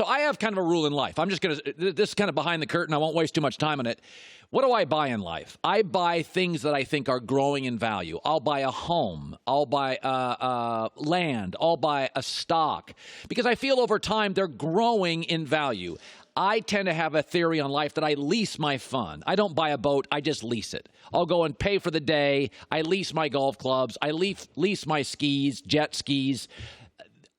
So I have kind of a rule in life. This is kind of behind the curtain. I won't waste too much time on it. What do I buy in life? I buy things that I think are growing in value. I'll buy a home. I'll buy land. I'll buy a stock because I feel over time they're growing in value. I tend to have a theory on life that I lease my fun. I don't buy a boat. I just lease it. I'll go and pay for the day. I lease my golf clubs. I lease my skis, jet skis.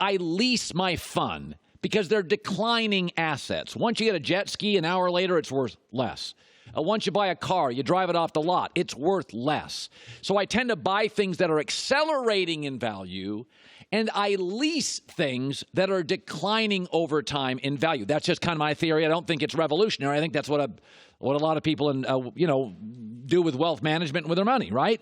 I lease my fun. Because they're declining assets. Once you get a jet ski, an hour later, it's worth less. Once you buy a car, you drive it off the lot, it's worth less. So I tend to buy things that are accelerating in value, and I lease things that are declining over time in value. That's just kind of my theory. I don't think it's revolutionary. I think that's what a lot of people do with wealth management and with their money, right?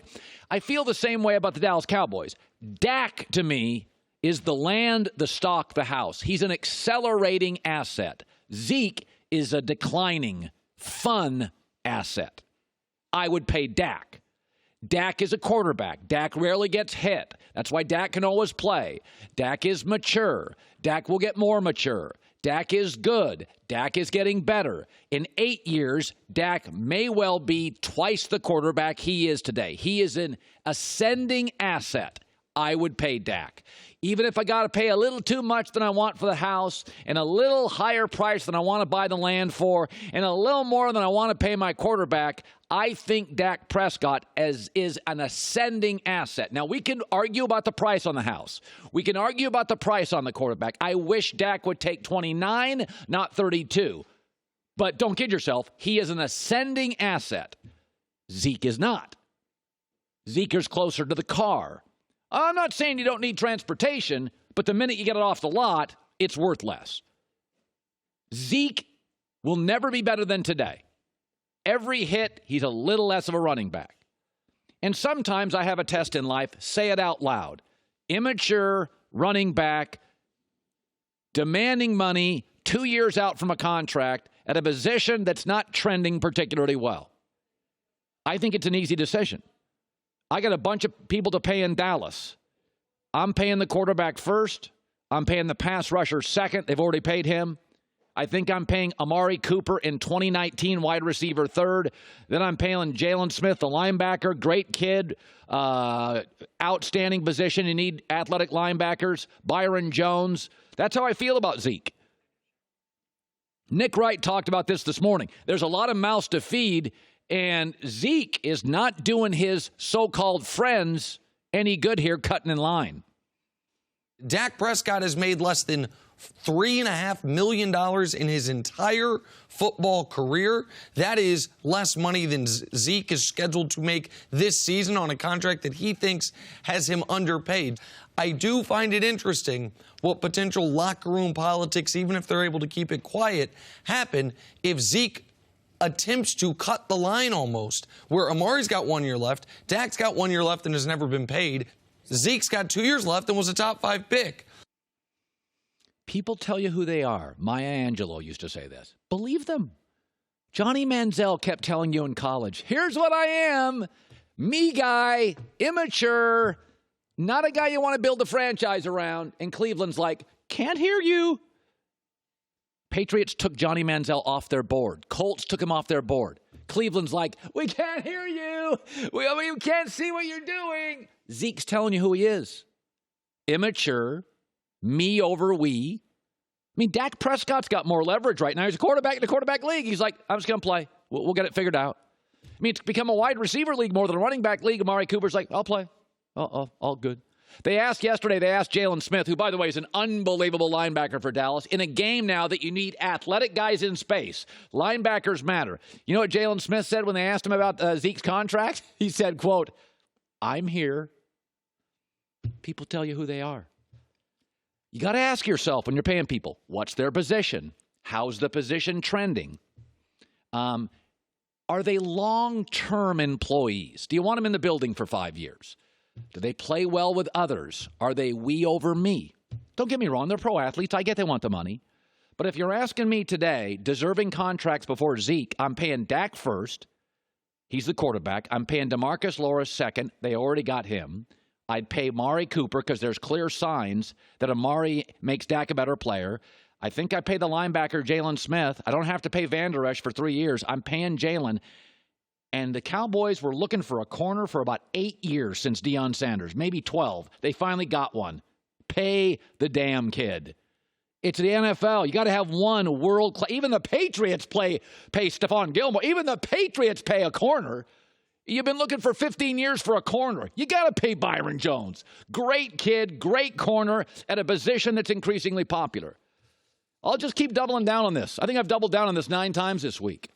I feel the same way about the Dallas Cowboys. Dak, to me, is the land, the stock, the house. He's an accelerating asset. Zeke is a declining, fun asset. I would pay Dak. Dak is a quarterback. Dak rarely gets hit. That's why Dak can always play. Dak is mature. Dak will get more mature. Dak is good. Dak is getting better. In 8 years, Dak may well be twice the quarterback he is today. He is an ascending asset. I would pay Dak. Even if I got to pay a little too much than I want for the house and a little higher price than I want to buy the land for and a little more than I want to pay my quarterback, I think Dak Prescott is an ascending asset. Now, we can argue about the price on the house. We can argue about the price on the quarterback. I wish Dak would take 29, not 32. But don't kid yourself. He is an ascending asset. Zeke is not. Zeke is closer to the car. I'm not saying you don't need transportation, but the minute you get it off the lot, it's worth less. Zeke will never be better than today. Every hit, he's a little less of a running back. And sometimes I have a test in life, say it out loud. Immature running back, demanding money 2 years out from a contract at a position that's not trending particularly well. I think it's an easy decision. I got a bunch of people to pay in Dallas. I'm paying the quarterback first. I'm paying the pass rusher second. They've already paid him. I think I'm paying Amari Cooper in 2019 wide receiver third. Then I'm paying Jalen Smith, the linebacker, great kid, outstanding position. You need athletic linebackers. Byron Jones. That's how I feel about Zeke. Nick Wright talked about this morning. There's a lot of mouths to feed. And Zeke is not doing his so-called friends any good here cutting in line. Dak Prescott has made less than $3.5 million in his entire football career. That is less money than Zeke is scheduled to make this season on a contract that he thinks has him underpaid. I do find it interesting what potential locker room politics, even if they're able to keep it quiet, happen if Zeke attempts to cut the line almost, where Amari's got 1 year left, Dak's got 1 year left and has never been paid, Zeke's got 2 years left and was a top 5 pick. People tell you who they are. Maya Angelou used to say this. Believe them. Johnny Manziel kept telling you in college, here's what I am, me guy, immature, not a guy you want to build a franchise around. And Cleveland's like, can't hear you. Patriots took Johnny Manziel off their board. Colts took him off their board. Cleveland's like, we can't hear you. We can't see what you're doing. Zeke's telling you who he is. Immature, me over we. I mean, Dak Prescott's got more leverage right now. He's a quarterback in the quarterback league. He's like, I'm just going to play. We'll get it figured out. I mean, it's become a wide receiver league more than a running back league. Amari Cooper's like, I'll play. All good. They asked Jalen Smith, who, by the way, is an unbelievable linebacker for Dallas, in a game now that you need athletic guys in space. Linebackers matter. You know what Jalen Smith said when they asked him about Zeke's contract? He said, quote, I'm here. People tell you who they are. You got to ask yourself when you're paying people, what's their position? How's the position trending? Are they long-term employees? Do you want them in the building for 5 years? Do they play well with others? Are they we over me? Don't get me wrong, they're pro athletes. I get they want the money. But if you're asking me today, deserving contracts before Zeke, I'm paying Dak first. He's the quarterback. I'm paying DeMarcus Lawrence second. They already got him. I'd pay Amari Cooper because there's clear signs that Amari makes Dak a better player. I think I pay the linebacker Jalen Smith. I don't have to pay Van Der Esch for 3 years. I'm paying Jalen. And the Cowboys were looking for a corner for about 8 years since Deion Sanders, maybe 12. They finally got one. Pay the damn kid. It's the NFL. You got to have one world class. Even the Patriots pay Stephon Gilmore. Even the Patriots pay a corner. You've been looking for 15 years for a corner. You got to pay Byron Jones. Great kid, great corner at a position that's increasingly popular. I'll just keep doubling down on this. I think I've doubled down on this 9 times this week.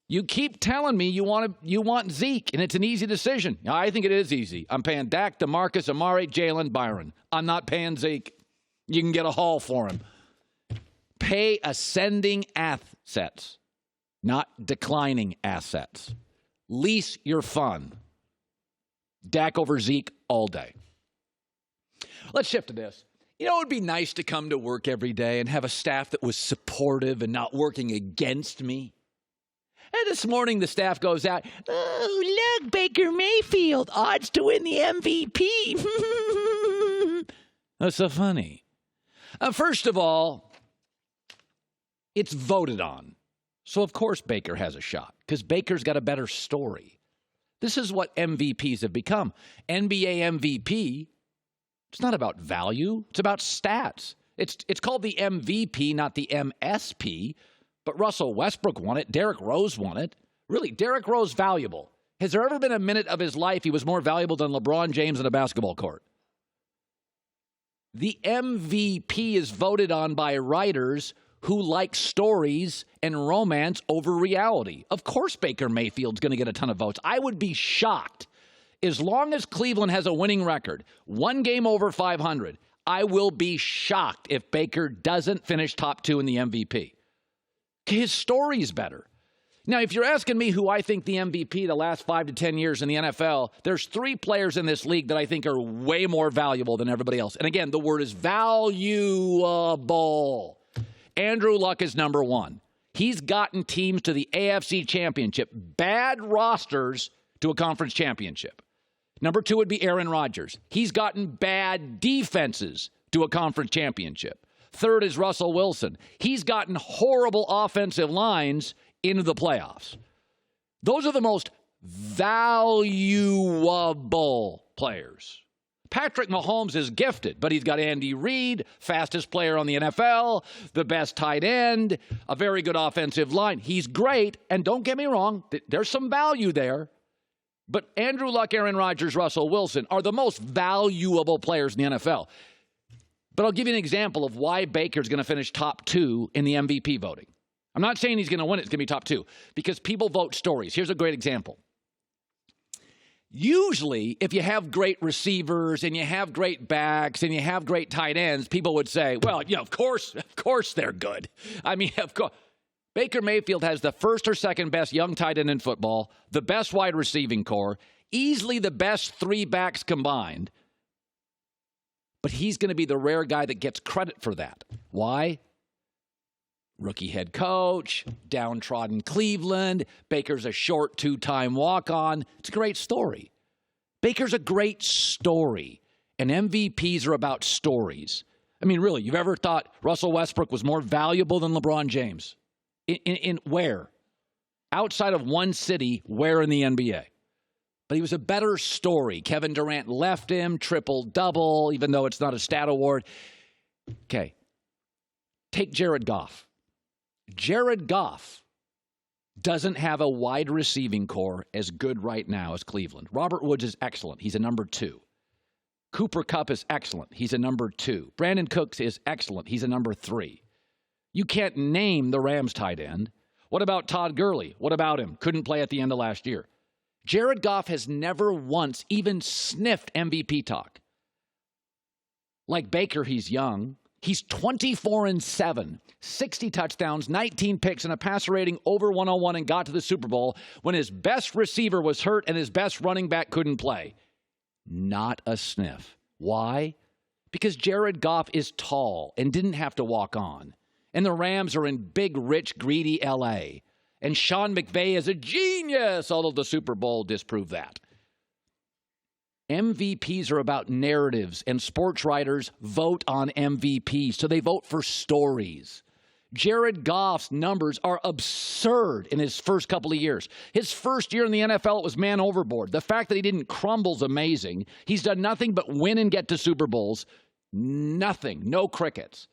You keep telling me you want Zeke, and it's an easy decision. I think it is easy. I'm paying Dak, DeMarcus, Amari, Jalen, Byron. I'm not paying Zeke. You can get a haul for him. Pay ascending assets, not declining assets. Lease your fun. Dak over Zeke all day. Let's shift to this. You know, it would be nice to come to work every day and have a staff that was supportive and not working against me. And this morning, the staff goes out, oh, look, Baker Mayfield, odds to win the MVP. That's so funny. First of all, it's voted on. So, of course, Baker has a shot because Baker's got a better story. This is what MVPs have become. NBA MVP, it's not about value. It's about stats. It's called the MVP, not the MSP. But Russell Westbrook won it. Derrick Rose won it. Really, Derrick Rose valuable. Has there ever been a minute of his life he was more valuable than LeBron James in a basketball court? The MVP is voted on by writers who like stories and romance over reality. Of course Baker Mayfield's going to get a ton of votes. I would be shocked. As long as Cleveland has a winning record, 1 game over 500, I will be shocked if Baker doesn't finish top 2 in the MVP. His story is better. Now, if you're asking me who I think the MVP the last 5 to 10 years in the NFL, there's 3 players in this league that I think are way more valuable than everybody else. And again, the word is valuable. Andrew Luck is number 1. He's gotten teams to the AFC Championship, bad rosters to a conference championship. Number 2 would be Aaron Rodgers. He's gotten bad defenses to a conference championship. Third is Russell Wilson. He's gotten horrible offensive lines into the playoffs. Those are the most valuable players. Patrick Mahomes is gifted, but he's got Andy Reid, fastest player on the NFL, the best tight end, a very good offensive line. He's great, and don't get me wrong, there's some value there. But Andrew Luck, Aaron Rodgers, Russell Wilson are the most valuable players in the NFL. But I'll give you an example of why Baker's going to finish top 2 in the MVP voting. I'm not saying he's going to win it. It's going to be top 2 because people vote stories. Here's a great example. Usually, if you have great receivers and you have great backs and you have great tight ends, people would say, well, yeah, of course they're good. I mean, of course. Baker Mayfield has the first or second best young tight end in football, the best wide receiving core, easily the best 3 backs combined. But he's going to be the rare guy that gets credit for that. Why? Rookie head coach, downtrodden Cleveland. Baker's a short 2-time walk-on. It's a great story. Baker's a great story. And MVPs are about stories. I mean, really, you've ever thought Russell Westbrook was more valuable than LeBron James? In where? Outside of one city, where in the NBA? But he was a better story. Kevin Durant left him, triple-double, even though it's not a stat award. Okay. Take Jared Goff. Jared Goff doesn't have a wide receiving core as good right now as Cleveland. Robert Woods is excellent. He's a number 2. Cooper Kupp is excellent. He's a number 2. Brandon Cooks is excellent. He's a number 3. You can't name the Rams tight end. What about Todd Gurley? What about him? Couldn't play at the end of last year. Jared Goff has never once even sniffed MVP talk. Like Baker, he's young. He's 24-7, 60 touchdowns, 19 picks, and a passer rating over 101 and got to the Super Bowl when his best receiver was hurt and his best running back couldn't play. Not a sniff. Why? Because Jared Goff is tall and didn't have to walk on. And the Rams are in big, rich, greedy L.A., and Sean McVay is a genius, although the Super Bowl disproved that. MVPs are about narratives, and sports writers vote on MVPs, so they vote for stories. Jared Goff's numbers are absurd in his first couple of years. His first year in the NFL, it was man overboard. The fact that he didn't crumble is amazing. He's done nothing but win and get to Super Bowls. Nothing. No crickets.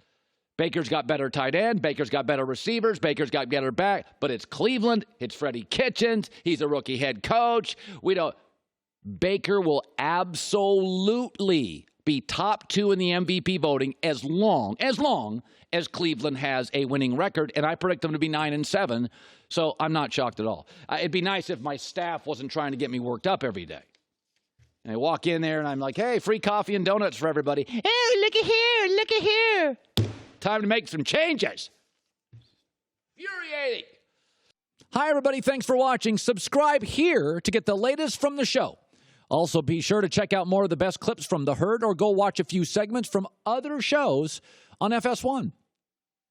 Baker's got better tight end. Baker's got better receivers. Baker's got better back. But it's Cleveland. It's Freddie Kitchens. He's a rookie head coach. Baker will absolutely be top 2 in the MVP voting as long as Cleveland has a winning record, and I predict them to be 9-7, so I'm not shocked at all. It'd be nice if my staff wasn't trying to get me worked up every day. And I walk in there, and I'm like, hey, free coffee and donuts for everybody. Hey, look at here. Time to make some changes. Infuriating. Hi, everybody. Thanks for watching. Subscribe here to get the latest from the show. Also, be sure to check out more of the best clips from The Herd or go watch a few segments from other shows on FS1.